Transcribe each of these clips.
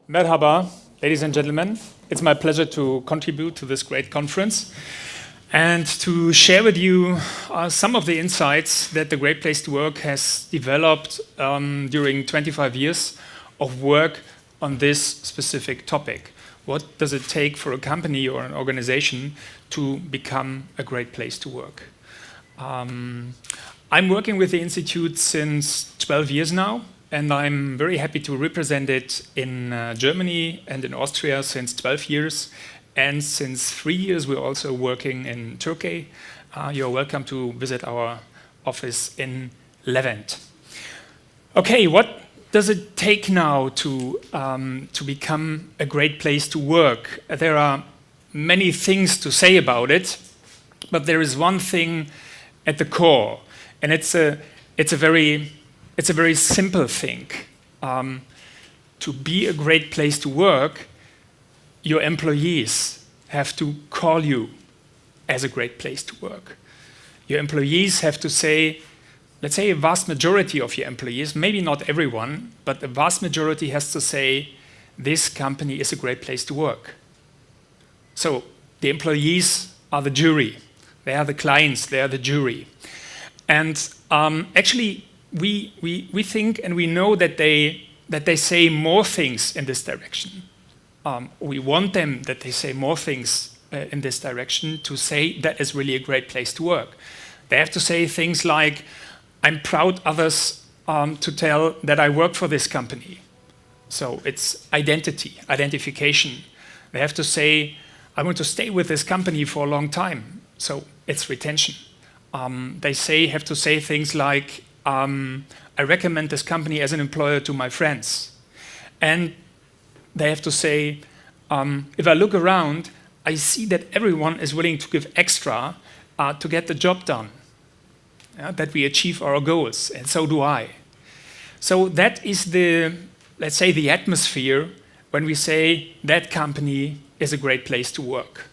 Merhaba, ladies and gentlemen. It's my pleasure to contribute to this great conference and to share with you some of the insights that the Great Place to Work has developed during 25 years of work on this specific topic. What does it take for a company or an organization to become a great place to work? I'm working with the Institute since 12 years now, and I'm very happy to represent it in Germany and in Austria since 12 years. And since 3 years, we're also working in Turkey. You're welcome to visit our office in Levent. Okay, what does it take now to become a great place to work? There are many things to say about it, but there is one thing at the core, and it's a very simple thing. To be a great place to work, your employees have to call you as a great place to work. Your employees have to say, let's say a vast majority of your employees, maybe not everyone, but the vast majority has to say, this company is a great place to work. So the employees are the jury. They are the clients, they are the jury. And actually, we think and we know that they say more things in this direction. We want them that they say more things in this direction to say that is really a great place to work. They have to say things like, I'm proud others to tell that I work for this company. So it's identity, identification. They have to say, I want to stay with this company for a long time. So it's retention. They have to say things like, I recommend this company as an employer to my friends. And they have to say, if I look around, I see that everyone is willing to give extra to get the job done, that we achieve our goals, and so do I. So that is let's say, the atmosphere when we say that company is a great place to work.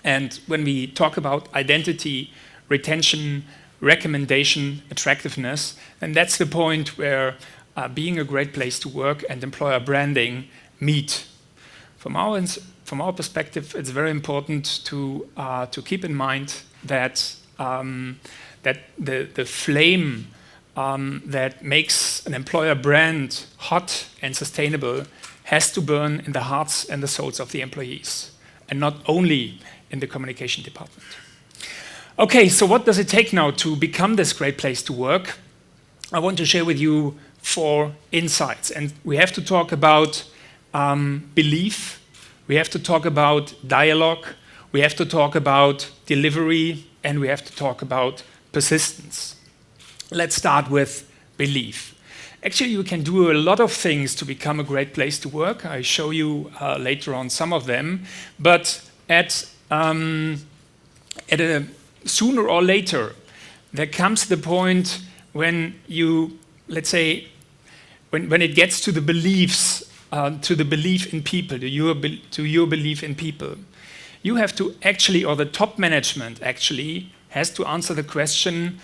And when we talk about identity, retention, recommendation, attractiveness, and that's the point where being a great place to work and employer branding meet. From our perspective, it's very important to keep in mind that the flame that makes an employer brand hot and sustainable has to burn in the hearts and the souls of the employees, and not only in the communication department. Okay, so what does it take now to become this great place to work? I want to share with you 4 insights, and we have to talk about belief, we have to talk about dialogue, we have to talk about delivery, and we have to talk about persistence. Let's start with belief. Actually, you can do a lot of things to become a great place to work. I show you later on some of them, but at a sooner or later, there comes the point when you, let's say, when it gets to the beliefs, to the belief in people, to your belief in people, you have to actually, or the top management actually, has to answer the question,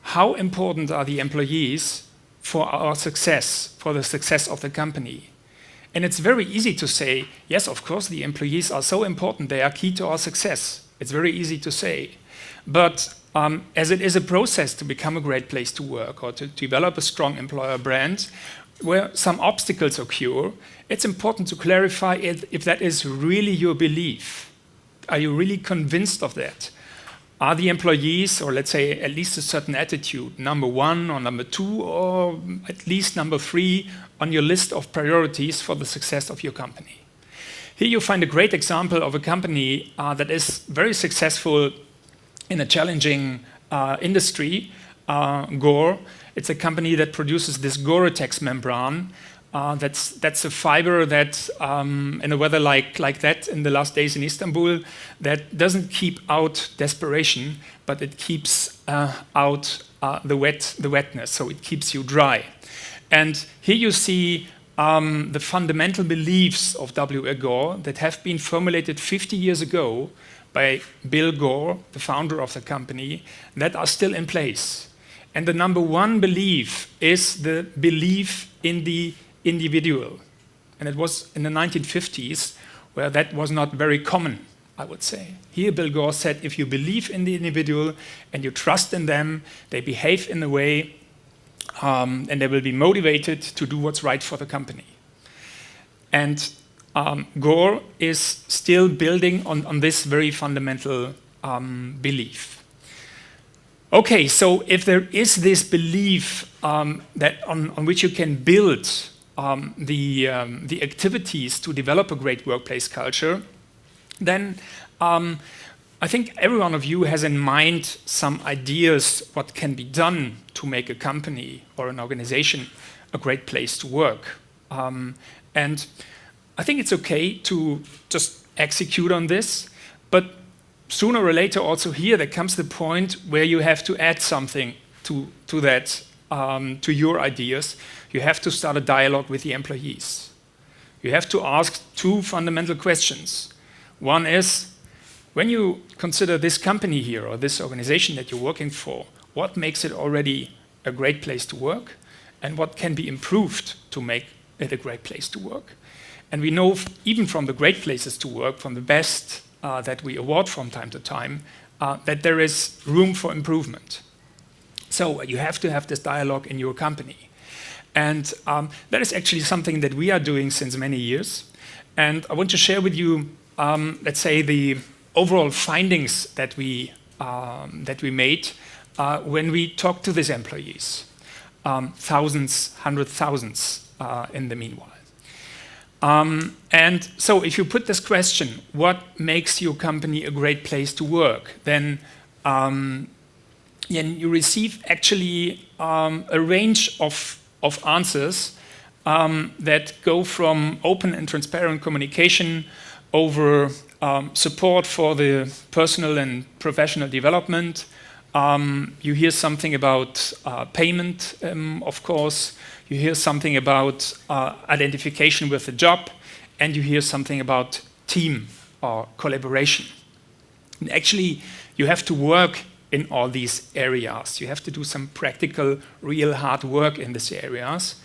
how important are the employees for our success, for the success of the company? And it's very easy to say, yes, of course, the employees are so important, they are key to our success. It's very easy to say. But as it is a process to become a great place to work or to develop a strong employer brand, where some obstacles occur, it's important to clarify if that is really your belief. Are you really convinced of that? Are the employees, or let's say at least a certain attitude, number 1 or number 2 or at least number 3 on your list of priorities for the success of your company? Here you find a great example of a company that is very successful in a challenging industry, Gore. It's a company that produces this Gore-Tex membrane. That's a fiber that, in a weather like that in the last days in Istanbul, that doesn't keep out desperation, but it keeps out the wetness, so it keeps you dry. And here you see the fundamental beliefs of W.E. Gore that have been formulated 50 years ago by Bill Gore, the founder of the company, that are still in place. And the number 1 belief is the belief in the individual. And it was in the 1950s where that was not very common, I would say. Here Bill Gore said, if you believe in the individual and you trust in them, they behave in a way and they will be motivated to do what's right for the company. And Gore is still building on this very fundamental belief. Okay, so if there is this belief that on which you can build the activities to develop a great workplace culture, then I think every one of you has in mind some ideas what can be done to make a company or an organization a great place to work. And I think it's okay to just execute on this, but sooner or later also here there comes the point where you have to add something to that, to your ideas. You have to start a dialogue with the employees. You have to ask two fundamental questions. One is, when you consider this company here or this organization that you're working for, what makes it already a great place to work, and what can be improved to make it a great place to work? And we know even from the great places to work, from the best that we award from time to time, that there is room for improvement. So you have to have this dialogue in your company. And that is actually something that we are doing since many years. And I want to share with you, let's say, the overall findings that we made when we talked to these employees. Thousands, hundred thousands in the meanwhile. And so if you put this question, what makes your company a great place to work, then you receive actually a range of answers that go from open and transparent communication over support for the personal and professional development. You hear something about payment, of course. You hear something about identification with the job, and you hear something about team or collaboration. And actually, you have to work in all these areas. You have to do some practical, real hard work in these areas.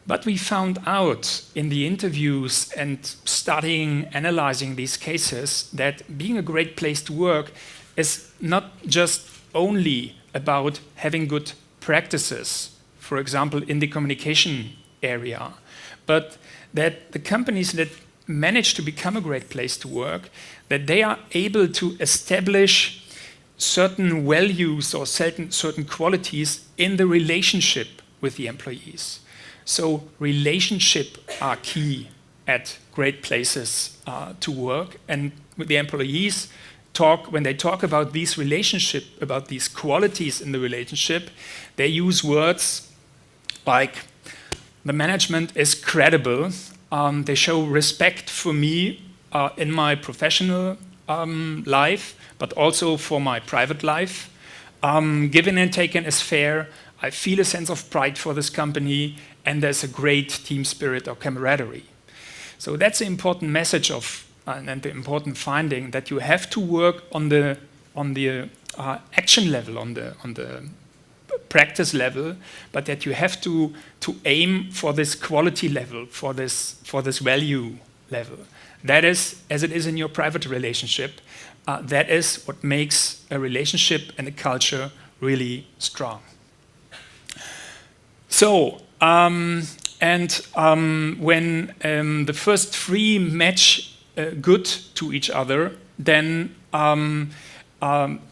But we found out in the interviews and studying, analyzing these cases, that being a great place to work is not just only about having good practices, for example, in the communication area, but that the companies that manage to become a great place to work, that they are able to establish certain values or certain qualities in the relationship with the employees. So relationships are key at great places to work, and with the employees when they talk about these relationships, about these qualities in the relationship, they use words like, the management is credible, they show respect for me in my professional life, but also for my private life. Given and taken is fair, I feel a sense of pride for this company, and there's a great team spirit or camaraderie. So that's an important message and the important finding, that you have to work on the action level, on the practice level, but that you have to aim for this quality level, for this value level. That is, as it is in your private relationship, that is what makes a relationship and a culture really strong. So, when the first three match good to each other, then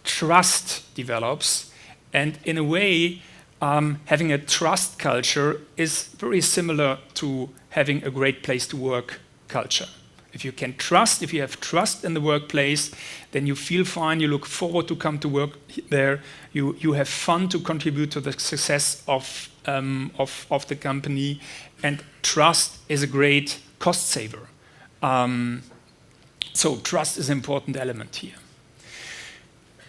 trust develops. And in a way, having a trust culture is very similar to having a great place to work culture. If you have trust in the workplace, then you feel fine, you look forward to come to work there, you have fun to contribute to the success of the company, and trust is a great cost saver. So trust is an important element here.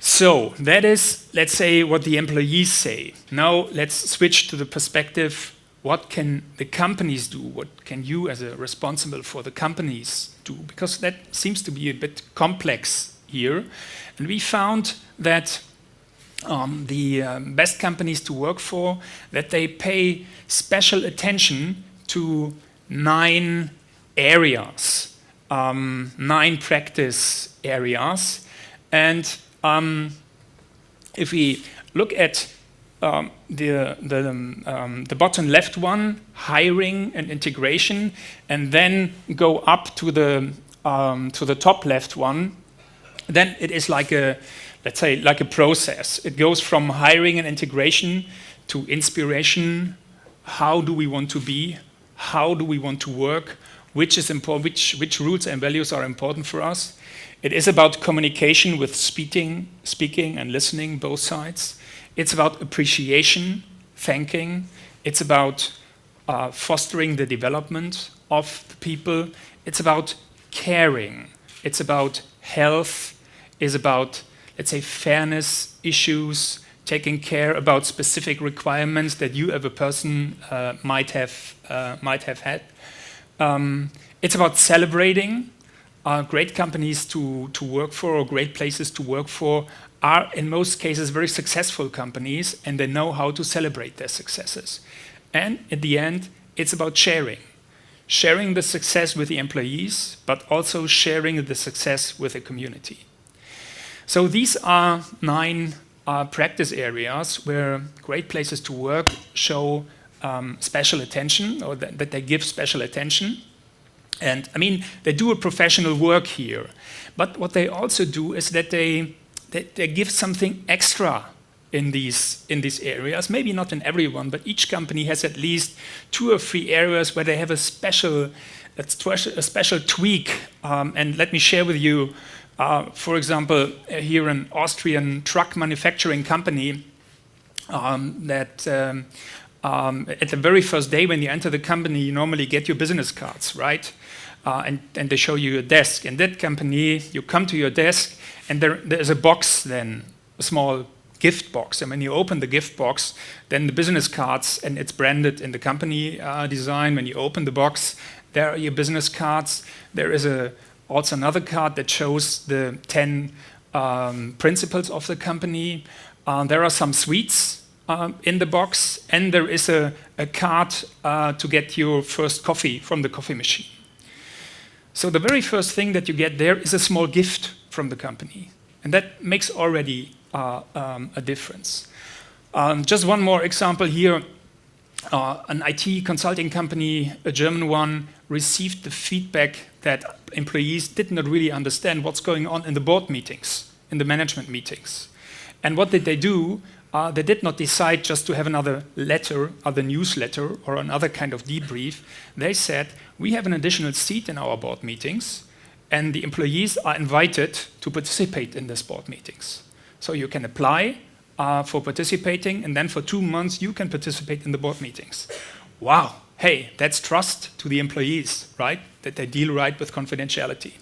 So that is, let's say, what the employees say. Now let's switch to the perspective, what can the companies do? What can you as a responsible for the companies do? Because that seems to be a bit complex here. And we found that the best companies to work for, that they pay special attention to 9 areas, 9 practice areas. And if we look at the bottom left one, hiring and integration, and then go up to the top left one, then it is like a, let's say, like a process. It goes from hiring and integration to inspiration. How do we want to be? How do we want to work? Which is important? Which roots and values are important for us? It is about communication with speaking and listening, both sides. It's about appreciation, thanking. It's about fostering the development of the people. It's about caring. It's about health. It's about, let's say, fairness issues, taking care about specific requirements that you as a person might have had. It's about celebrating. Great companies to work for, or great places to work for, are in most cases very successful companies, and they know how to celebrate their successes. And at the end, it's about sharing. Sharing the success with the employees, but also sharing the success with the community. So these are 9 practice areas where great places to work show special attention, or that they give special attention. And I mean, they do a professional work here, but what they also do is that they give something extra in these areas. Maybe not in everyone, but each company has at least 2 or 3 areas where they have a special tweak. And let me share with you, for example, here an Austrian truck manufacturing company that at the very first day when you enter the company, you normally get your business cards, right? And they show you your desk. In that company, you come to your desk, and there's a box then, a small gift box. And when you open the gift box, then the business cards, and it's branded in the company design. When you open the box, there are your business cards. There is also another card that shows the 10 principles of the company. There are some sweets in the box, and there is a card to get your first coffee from the coffee machine. So the very first thing that you get there is a small gift from the company, and that makes already a difference. Just one more example here. An IT consulting company, a German one, received the feedback that employees did not really understand what's going on in the board meetings, in the management meetings. And what did they do? They did not decide just to have another letter, other newsletter, or another kind of debrief. They said, we have an additional seat in our board meetings, and the employees are invited to participate in these board meetings. So you can apply for participating, and then for 2 months you can participate in the board meetings. Wow, hey, that's trust to the employees, right? That they deal right with confidentiality.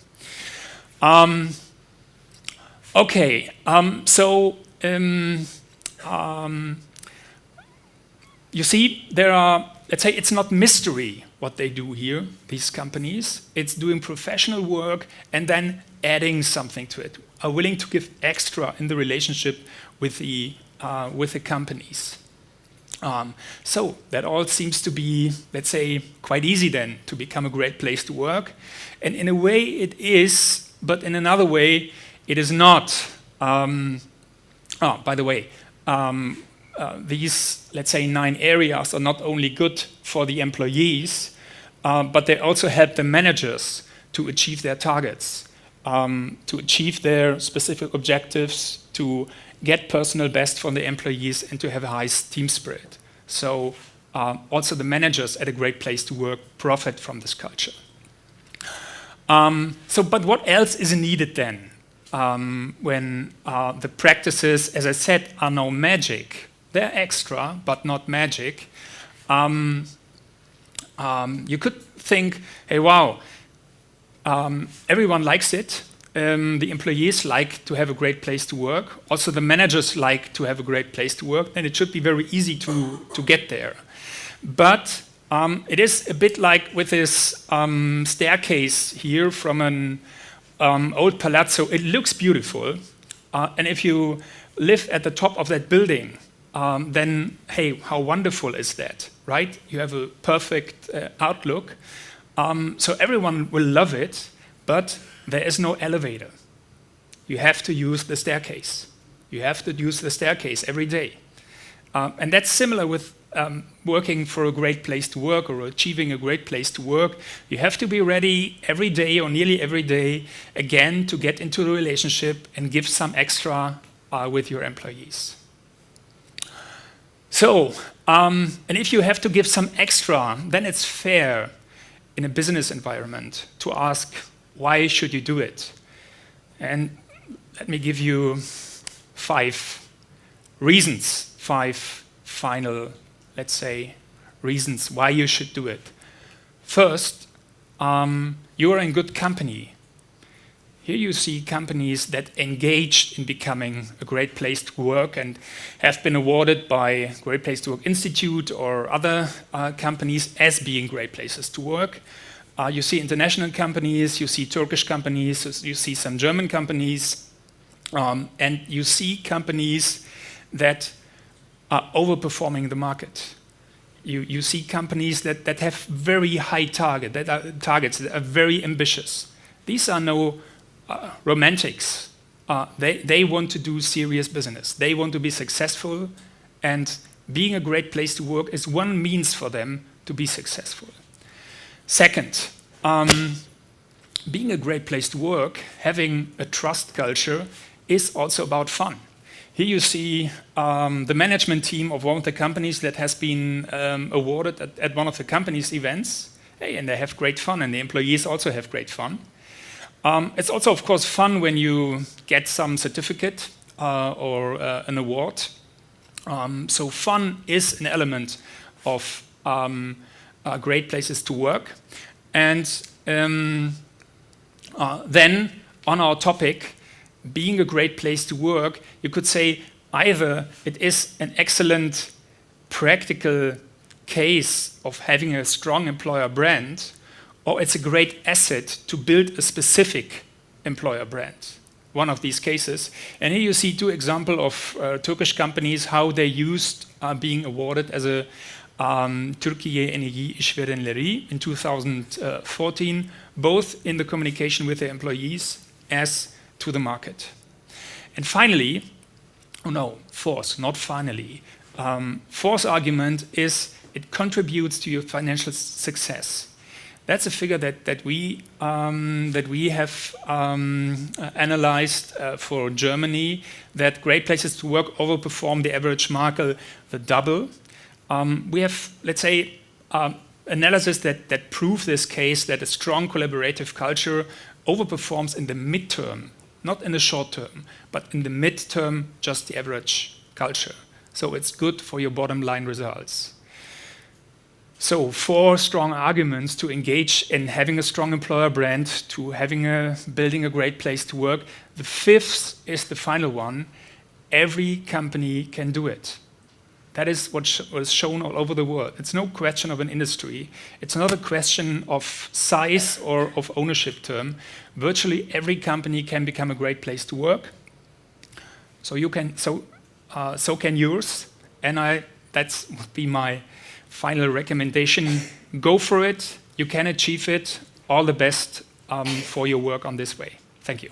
Okay, you see, there are, let's say, it's not mystery what they do here, these companies. It's doing professional work and then adding something to it, are willing to give extra in the relationship with the companies. So that all seems to be, let's say, quite easy then to become a great place to work. And in a way it is, but in another way it is not. By the way, these, let's say, 9 areas are not only good for the employees, but they also help the managers to achieve their targets, to achieve their specific objectives, to get personal best from the employees, and to have a high team spirit. So also the managers at a great place to work profit from this culture. But what else is needed then? When the practices, as I said, are no magic. They're extra, but not magic. You could think, hey, wow, everyone likes it. The employees like to have a great place to work. Also, the managers like to have a great place to work, and it should be very easy to get there. But it is a bit like with this staircase here from an old palazzo. It looks beautiful, and if you live at the top of that building, then hey, how wonderful is that, right? You have a perfect outlook, So everyone will love it, but there is no elevator. You have to use the staircase. You have to use the staircase every day. And that's similar with working for a great place to work or achieving a great place to work. You have to be ready every day or nearly every day, again, to get into the relationship and give some extra with your employees. So, and if you have to give some extra, then it's fair in a business environment to ask, why should you do it? And let me give you 5 reasons, 5 final, let's say, reasons why you should do it. First, you are in good company. Here you see companies that engaged in becoming a great place to work and have been awarded by Great Place to Work Institute or other companies as being great places to work. You see international companies, you see Turkish companies, you see some German companies, and you see companies that are overperforming the market. You see companies that have very high targets, that are very ambitious. These are no romantics. They want to do serious business. They want to be successful, and being a great place to work is one means for them to be successful. Second, being a great place to work, having a trust culture, is also about fun. Here you see the management team of one of the companies that has been awarded at one of the company's events. Hey, and they have great fun, and the employees also have great fun. It's also, of course, fun when you get some certificate or an award. So fun is an element of great places to work. And then on our topic, being a great place to work, you could say either it is an excellent practical case of having a strong employer brand, or it's a great asset to build a specific employer brand. One of these cases. And here you see 2 examples of Turkish companies, how they used being awarded as a Türkiye Enerji İşverenleri in 2014, both in the communication with their employees as to the market. And finally, fourth, not finally, fourth argument is it contributes to your financial success. That's a figure that we have analyzed for Germany, that great places to work overperform the average market the double. We have, let's say, analysis that prove this case, that a strong collaborative culture overperforms in the midterm, not in the short term, but in the midterm, just the average culture. So it's good for your bottom line results. So 4 strong arguments to engage in having a strong employer brand, to building a great place to work. The 5th is the final one. Every company can do it. That is what was shown all over the world. It's no question of an industry. It's not a question of size or of ownership term. Virtually every company can become a great place to work. So you can, so can yours. And that would be my final recommendation. Go for it. You can achieve it. All the best for your work on this way. Thank you.